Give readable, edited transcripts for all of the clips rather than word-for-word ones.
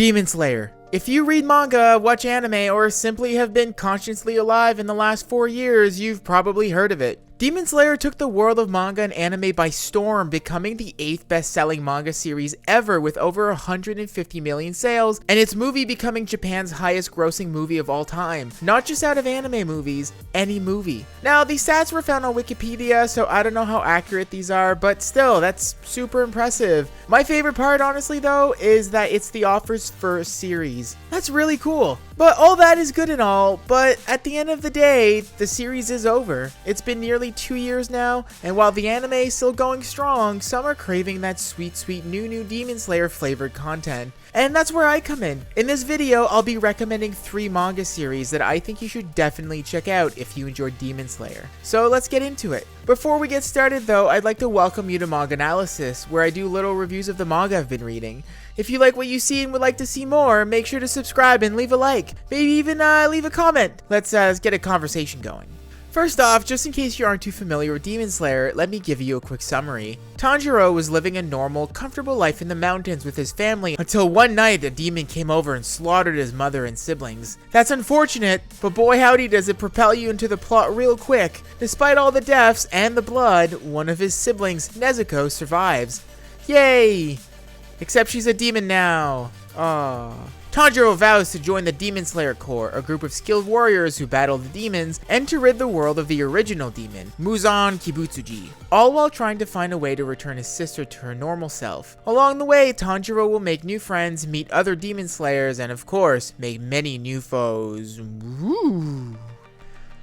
Demon Slayer. If you read manga, watch anime, or simply have been consciously alive in the last 4 years, you've probably heard of it. Demon Slayer took the world of manga and anime by storm, becoming the 8th best-selling manga series ever with over 150 million sales, and its movie becoming Japan's highest-grossing movie of all time. Not just out of anime movies, any movie. Now, these stats were found on Wikipedia, so I don't know how accurate these are, but still, that's super impressive. My favorite part, honestly, though, is that it's the author's first series. That's really cool. But all that is good and all, but at the end of the day, the series is over. It's been nearly 2 years now, and while the anime is still going strong, some are craving that sweet new Demon Slayer flavored content. And that's where I come in. In this video, I'll be recommending 3 manga series that I think you should definitely check out if you enjoy Demon Slayer. So let's get into it. Before we get started though, I'd like to welcome you to MangAnalysis, where I do little reviews of the manga I've been reading. If you like what you see and would like to see more, make sure to subscribe and leave a like. Maybe even leave a comment. Let's get a conversation going. First off, just in case you aren't too familiar with Demon Slayer, let me give you a quick summary. Tanjiro was living a normal, comfortable life in the mountains with his family until one night a demon came over and slaughtered his mother and siblings. That's unfortunate, but boy howdy does it propel you into the plot real quick. Despite all the deaths and the blood, one of his siblings, Nezuko, survives. Yay! Except she's a demon now. Aww. Tanjiro vows to join the Demon Slayer Corps, a group of skilled warriors who battle the demons, and to rid the world of the original demon, Muzan Kibutsuji, all while trying to find a way to return his sister to her normal self. Along the way, Tanjiro will make new friends, meet other Demon Slayers, and of course, make many new foes. Woo!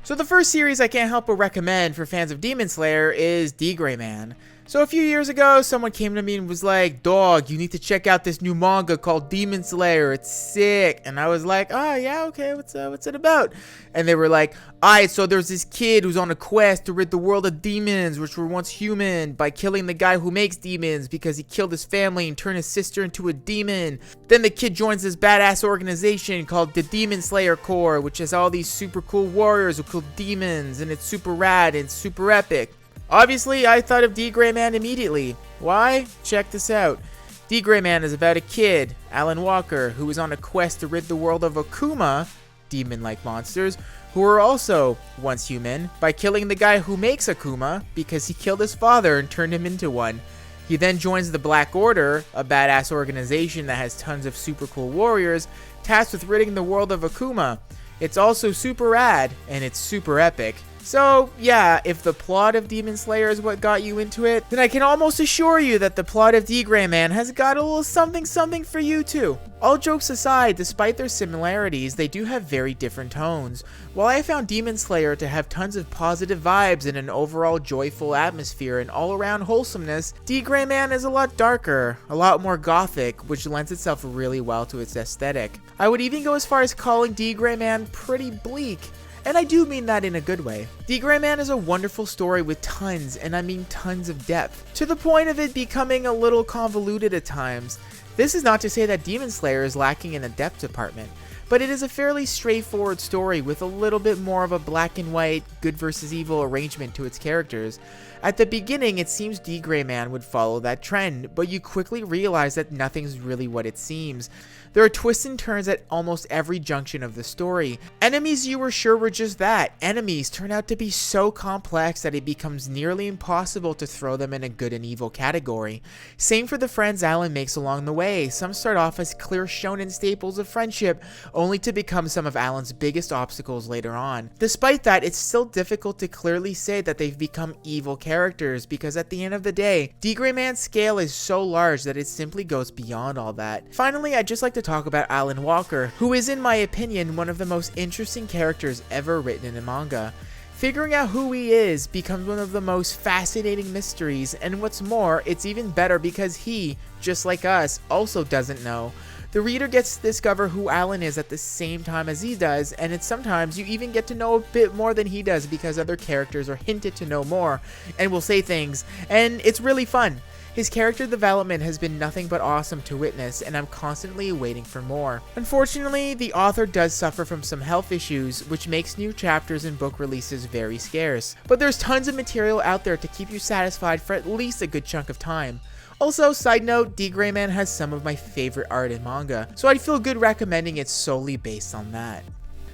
So the first series I can't help but recommend for fans of Demon Slayer is D-Gray-man. So a few years ago, someone came to me and was like, "Dog, you need to check out this new manga called Demon Slayer. It's sick." And I was like, "Oh yeah, okay, what's it about?" And they were like, "Alright, so there's this kid who's on a quest to rid the world of demons, which were once human, by killing the guy who makes demons because he killed his family and turned his sister into a demon. Then the kid joins this badass organization called the Demon Slayer Corps, which has all these super cool warriors who kill demons, and it's super rad and super epic." Obviously, I thought of D-Gray-man immediately. Why? Check this out. D-Gray-man is about a kid, Alan Walker, who is on a quest to rid the world of Akuma, demon-like monsters, who were also once human, by killing the guy who makes Akuma because he killed his father and turned him into one. He then joins the Black Order, a badass organization that has tons of super cool warriors, tasked with ridding the world of Akuma. It's also super rad, and it's super epic. So, yeah, if the plot of Demon Slayer is what got you into it, then I can almost assure you that the plot of D-Gray-man has got a little something for you too. All jokes aside, despite their similarities, they do have very different tones. While I found Demon Slayer to have tons of positive vibes and an overall joyful atmosphere and all-around wholesomeness, D-Gray-man is a lot darker, a lot more gothic, which lends itself really well to its aesthetic. I would even go as far as calling D-Gray-man pretty bleak. And I do mean that in a good way. D-Gray-man is a wonderful story with tons, and I mean tons of depth, to the point of it becoming a little convoluted at times. This is not to say that Demon Slayer is lacking in the depth department, but it is a fairly straightforward story with a little bit more of a black and white, good versus evil arrangement to its characters. At the beginning, it seems D-Gray-man would follow that trend, but you quickly realize that nothing's really what it seems. There are twists and turns at almost every junction of the story. Enemies you were sure were just that. Enemies turn out to be so complex that it becomes nearly impossible to throw them in a good and evil category. Same for the friends Alan makes along the way. Some start off as clear shonen staples of friendship, only to become some of Alan's biggest obstacles later on. Despite that, it's still difficult to clearly say that they've become evil characters, because at the end of the day, D-Gray-man's scale is so large that it simply goes beyond all that. Finally, I'd just like to talk about Alan Walker, who is in my opinion one of the most interesting characters ever written in a manga. Figuring out who he is becomes one of the most fascinating mysteries, and what's more, it's even better because he, just like us, also doesn't know. The reader gets to discover who Alan is at the same time as he does, and it's sometimes you even get to know a bit more than he does because other characters are hinted to know more and will say things, and it's really fun. His character development has been nothing but awesome to witness, and I'm constantly waiting for more. Unfortunately, the author does suffer from some health issues, which makes new chapters and book releases very scarce. But there's tons of material out there to keep you satisfied for at least a good chunk of time. Also, side note, D. Grayman has some of my favorite art in manga, so I'd feel good recommending it solely based on that.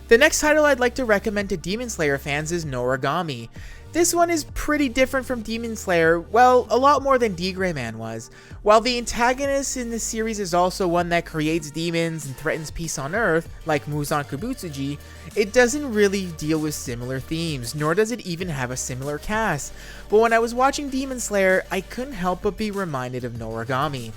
The next title I'd like to recommend to Demon Slayer fans is Origami. This one is pretty different from Demon Slayer, well, a lot more than D. Grayman was. While the antagonist in the series is also one that creates demons and threatens peace on Earth, like Muzan Kibutsuji, it doesn't really deal with similar themes, nor does it even have a similar cast. But when I was watching Demon Slayer, I couldn't help but be reminded of Origami.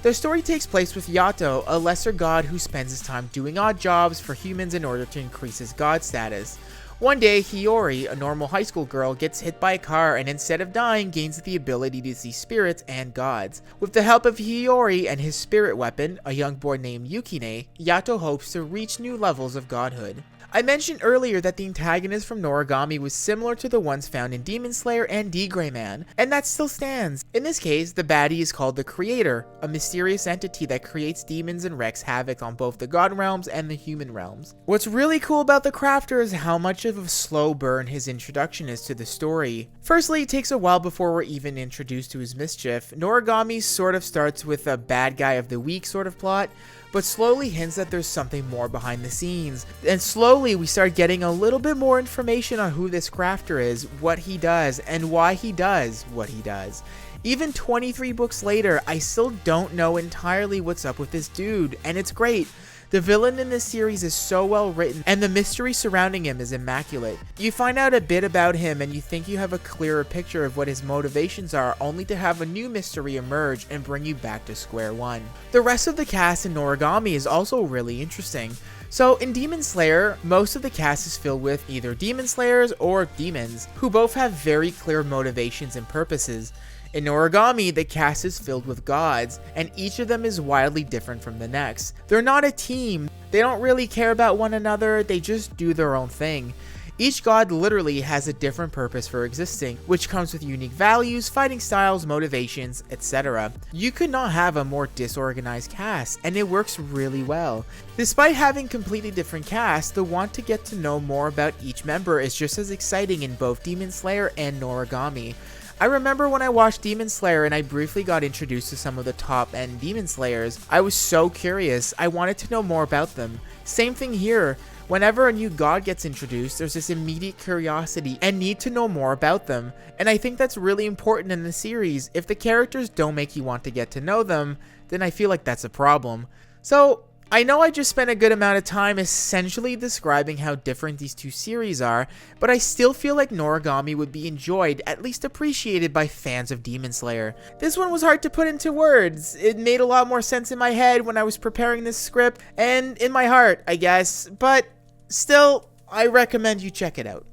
The story takes place with Yato, a lesser god who spends his time doing odd jobs for humans in order to increase his god status. One day, Hiyori, a normal high school girl, gets hit by a car and instead of dying, gains the ability to see spirits and gods. With the help of Hiyori and his spirit weapon, a young boy named Yukine, Yato hopes to reach new levels of godhood. I mentioned earlier that the antagonist from Origami was similar to the ones found in Demon Slayer and D. Grayman, and that still stands. In this case, the baddie is called the Creator, a mysterious entity that creates demons and wreaks havoc on both the god realms and the human realms. What's really cool about the Crafter is how much of a slow burn his introduction is to the story. Firstly, it takes a while before we're even introduced to his mischief. Origami sort of starts with a bad guy of the week sort of plot, but slowly hints that there's something more behind the scenes. And slowly we start getting a little bit more information on who this Crafter is, what he does, and why he does what he does. Even 23 books later, I still don't know entirely what's up with this dude, and it's great. The villain in this series is so well written, and the mystery surrounding him is immaculate. You find out a bit about him and you think you have a clearer picture of what his motivations are, only to have a new mystery emerge and bring you back to square one. The rest of the cast in Origami is also really interesting. So in Demon Slayer, most of the cast is filled with either Demon Slayers or demons, who both have very clear motivations and purposes. In Origami, the cast is filled with gods, and each of them is wildly different from the next. They're not a team, they don't really care about one another, they just do their own thing. Each god literally has a different purpose for existing, which comes with unique values, fighting styles, motivations, etc. You could not have a more disorganized cast, and it works really well. Despite having completely different casts, the want to get to know more about each member is just as exciting in both Demon Slayer and Origami. I remember when I watched Demon Slayer and I briefly got introduced to some of the top end Demon Slayers, I was so curious, I wanted to know more about them. Same thing here. Whenever a new god gets introduced, there's this immediate curiosity and need to know more about them, and I think that's really important in the series. If the characters don't make you want to get to know them, then I feel like that's a problem. So, I know I just spent a good amount of time essentially describing how different these two series are, but I still feel like Origami would be enjoyed, at least appreciated by fans of Demon Slayer. This one was hard to put into words. It made a lot more sense in my head when I was preparing this script, and in my heart, I guess, but still, I recommend you check it out.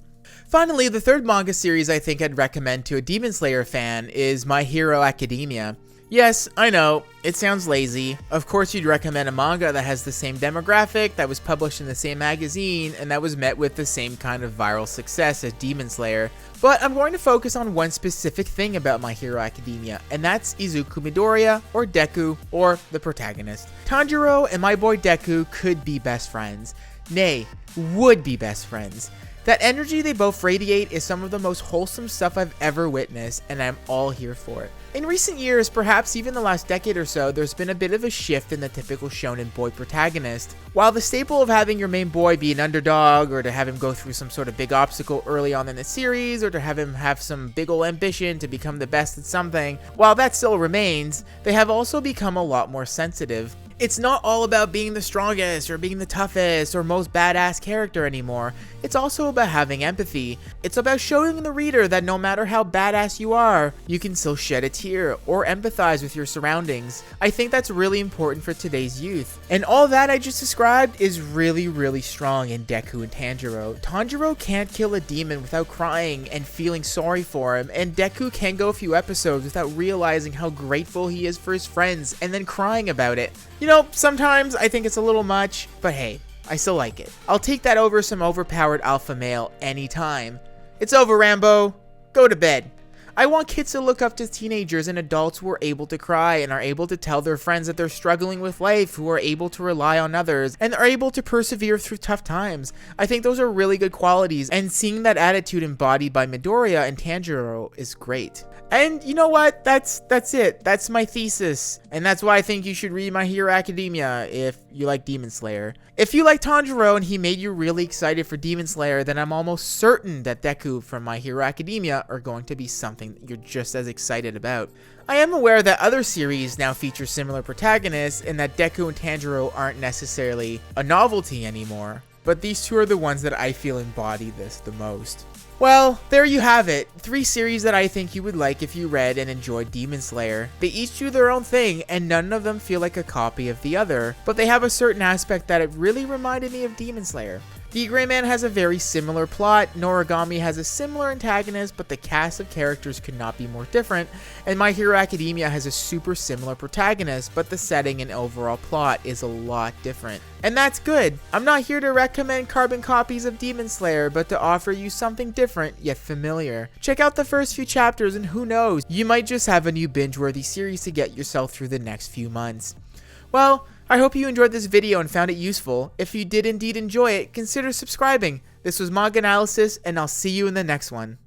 Finally, the third manga series I think I'd recommend to a Demon Slayer fan is My Hero Academia. Yes, I know, it sounds lazy. Of course you'd recommend a manga that has the same demographic, that was published in the same magazine, and that was met with the same kind of viral success as Demon Slayer. But I'm going to focus on one specific thing about My Hero Academia, and that's Izuku Midoriya, or Deku, or the protagonist. Tanjiro and my boy Deku could be best friends. Nay, would be best friends. That energy they both radiate is some of the most wholesome stuff I've ever witnessed, and I'm all here for it. In recent years, perhaps even the last decade or so, there's been a bit of a shift in the typical shonen boy protagonist. While the staple of having your main boy be an underdog, or to have him go through some sort of big obstacle early on in the series, or to have him have some big ol' ambition to become the best at something, while that still remains, they have also become a lot more sensitive. It's not all about being the strongest or being the toughest or most badass character anymore. It's also about having empathy. It's about showing the reader that no matter how badass you are, you can still shed a tear or empathize with your surroundings. I think that's really important for today's youth. And all that I just described is really strong in Deku and Tanjiro. Tanjiro can't kill a demon without crying and feeling sorry for him, and Deku can go a few episodes without realizing how grateful he is for his friends and then crying about it. You know, sometimes I think it's a little much, but hey, I still like it. I'll take that over some overpowered alpha male anytime. It's over, Rambo. Go to bed. I want kids to look up to teenagers and adults who are able to cry and are able to tell their friends that they're struggling with life, who are able to rely on others, and are able to persevere through tough times. I think those are really good qualities, and seeing that attitude embodied by Midoriya and Tanjiro is great. And you know what? That's it. That's my thesis. And that's why I think you should read My Hero Academia if you like Demon Slayer. If you like Tanjiro and he made you really excited for Demon Slayer, then I'm almost certain that Deku from My Hero Academia are going to be something that you're just as excited about. I am aware that other series now feature similar protagonists and that Deku and Tanjiro aren't necessarily a novelty anymore, but these two are the ones that I feel embody this the most. Well, there you have it. 3 series that I think you would like if you read and enjoyed Demon Slayer. They each do their own thing, and none of them feel like a copy of the other, but they have a certain aspect that it really reminded me of Demon Slayer. The Gray Man has a very similar plot, Origami has a similar antagonist, but the cast of characters could not be more different, and My Hero Academia has a super similar protagonist, but the setting and overall plot is a lot different. And that's good. I'm not here to recommend carbon copies of Demon Slayer, but to offer you something different yet familiar. Check out the first few chapters and who knows, you might just have a new binge-worthy series to get yourself through the next few months. Well, I hope you enjoyed this video and found it useful. If you did indeed enjoy it, consider subscribing. This was MangAnalysis, and I'll see you in the next one.